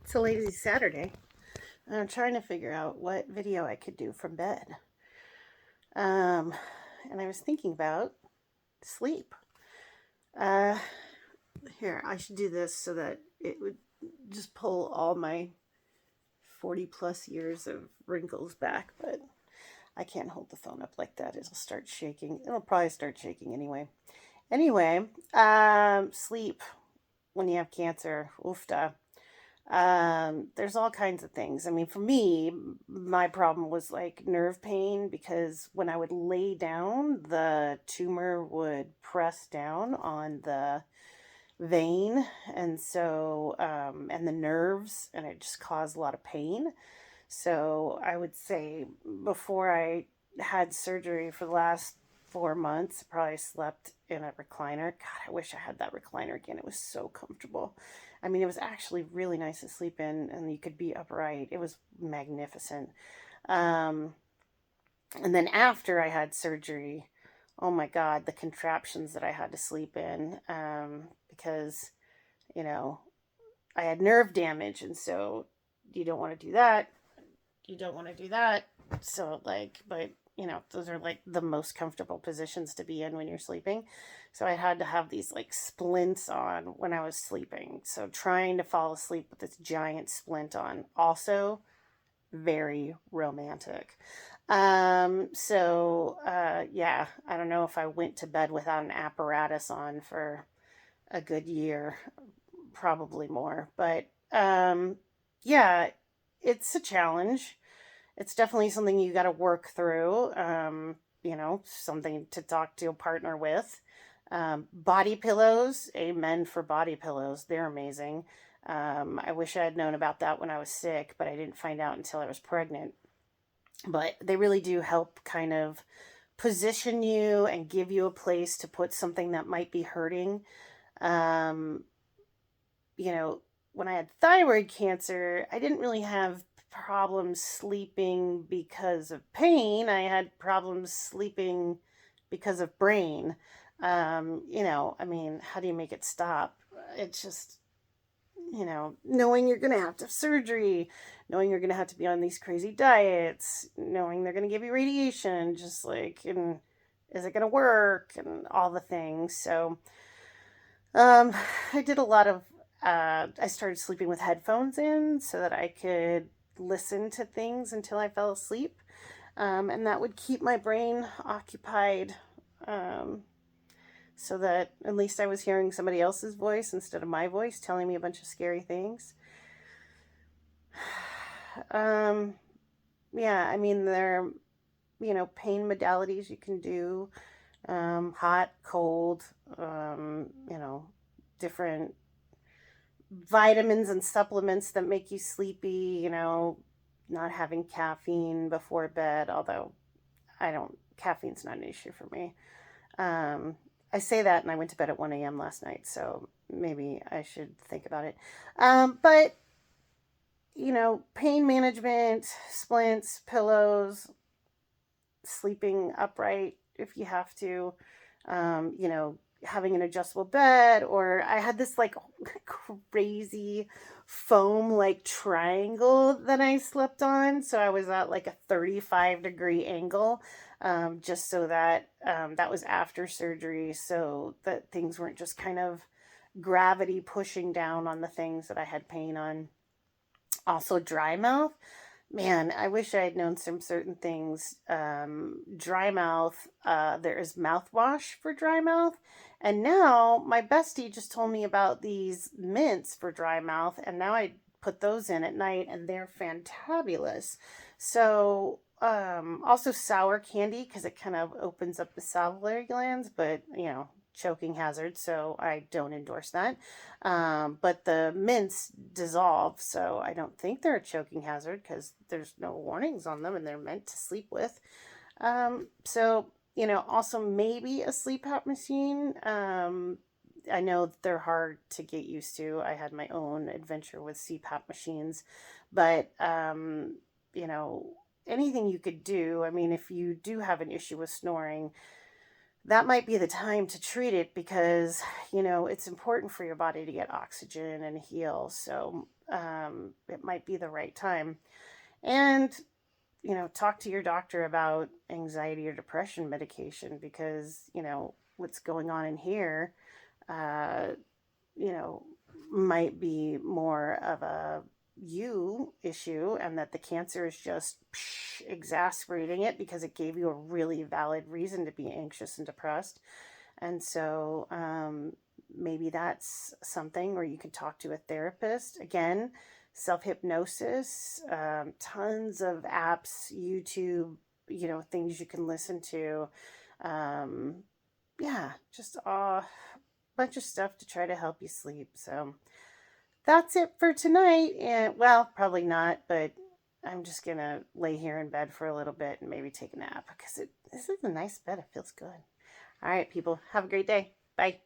It's a lazy Saturday. I'm trying to figure out what video I could do from bed. Um, and I was thinking about sleep. Uh, Here, I should do this so that it would just pull all my 40 plus years of wrinkles back, but I can't hold the phone up like that. It'll start shaking. It'll probably start shaking anyway. Anyway, sleep when you have cancer. Oofda. There's all kinds of things. I mean, for me, my problem was like nerve pain because when I would lay down, the tumor would press down on the vein, and the nerves, and it just caused a lot of pain. So I would say before I had surgery for the last 4 months, I probably slept in a recliner. God, I wish I had that recliner again. It was so comfortable. I mean, it was actually really nice to sleep in, and you could be upright. It was magnificent. Um, and then after I had surgery, oh my God, the contraptions that I had to sleep in, because, you know, I had nerve damage, and so you don't want to do that. You don't want to do that. So, like, but those are like the most comfortable positions to be in when you're sleeping. So, I had to have these like splints on when I was sleeping. So, trying to fall asleep with this giant splint on, also very romantic. Yeah, I don't know if I went to bed without an apparatus on for a good year, probably more. But yeah, it's a challenge. It's definitely something you got to work through. Something to talk to a partner with. Body pillows, amen for body pillows. They're amazing. I wish I had known about that when I was sick, but I didn't find out until I was pregnant. But they really do help kind of position you and give you a place to put something that might be hurting. Um, you know, when I had thyroid cancer, I didn't really have problems sleeping because of pain. I had problems sleeping because of brain. I mean, how do you make it stop? It's just, knowing you're going to have to have surgery, knowing you're going to have to be on these crazy diets, knowing they're going to give you radiation, just like, and is it going to work, and all the things. So, um, I did a lot of, I started sleeping with headphones in so that I could listen to things until I fell asleep. And that would keep my brain occupied, um, so that at least I was hearing somebody else's voice instead of my voice telling me a bunch of scary things. Um, yeah, I mean, there are, pain modalities you can do, hot, cold, different vitamins and supplements that make you sleepy, not having caffeine before bed, although caffeine's not an issue for me. Um, I say that and I went to bed at 1 a.m. last night, so maybe I should think about it. But, pain management, splints, pillows, sleeping upright if you have to, having an adjustable bed, or I had this like crazy foam like triangle that I slept on. So I was at like a 35-degree angle, just so that that was after surgery, so that things weren't just kind of gravity pushing down on the things that I had pain on. Also, dry mouth. Man, I wish I had known some certain things. Dry mouth, there is mouthwash for dry mouth. And now my bestie just told me about these mints for dry mouth, and now I put those in at night, and they're fantabulous. So, also sour candy because it kind of opens up the salivary glands, but choking hazard, so I don't endorse that. But the mints dissolve, so I don't think they're a choking hazard because there's no warnings on them and they're meant to sleep with. Also maybe a CPAP machine. I know that they're hard to get used to. I had my own adventure with CPAP machines, but anything you could do. I mean, if you do have an issue with snoring, that might be the time to treat it, because, it's important for your body to get oxygen and heal. So it might be the right time. And, talk to your doctor about anxiety or depression medication, because, what's going on in here, uh, you know, might be more of a you issue, and that the cancer is just exasperating it because it gave you a really valid reason to be anxious and depressed. And so maybe that's something where you can talk to a therapist. Again, self hypnosis, tons of apps, YouTube, things you can listen to. Um, yeah, just a bunch of stuff to try to help you sleep. So that's it for tonight. And well, probably not, but I'm just gonna lay here in bed for a little bit and maybe take a nap, because this is a nice bed. It feels good. All right, people, have a great day. Bye.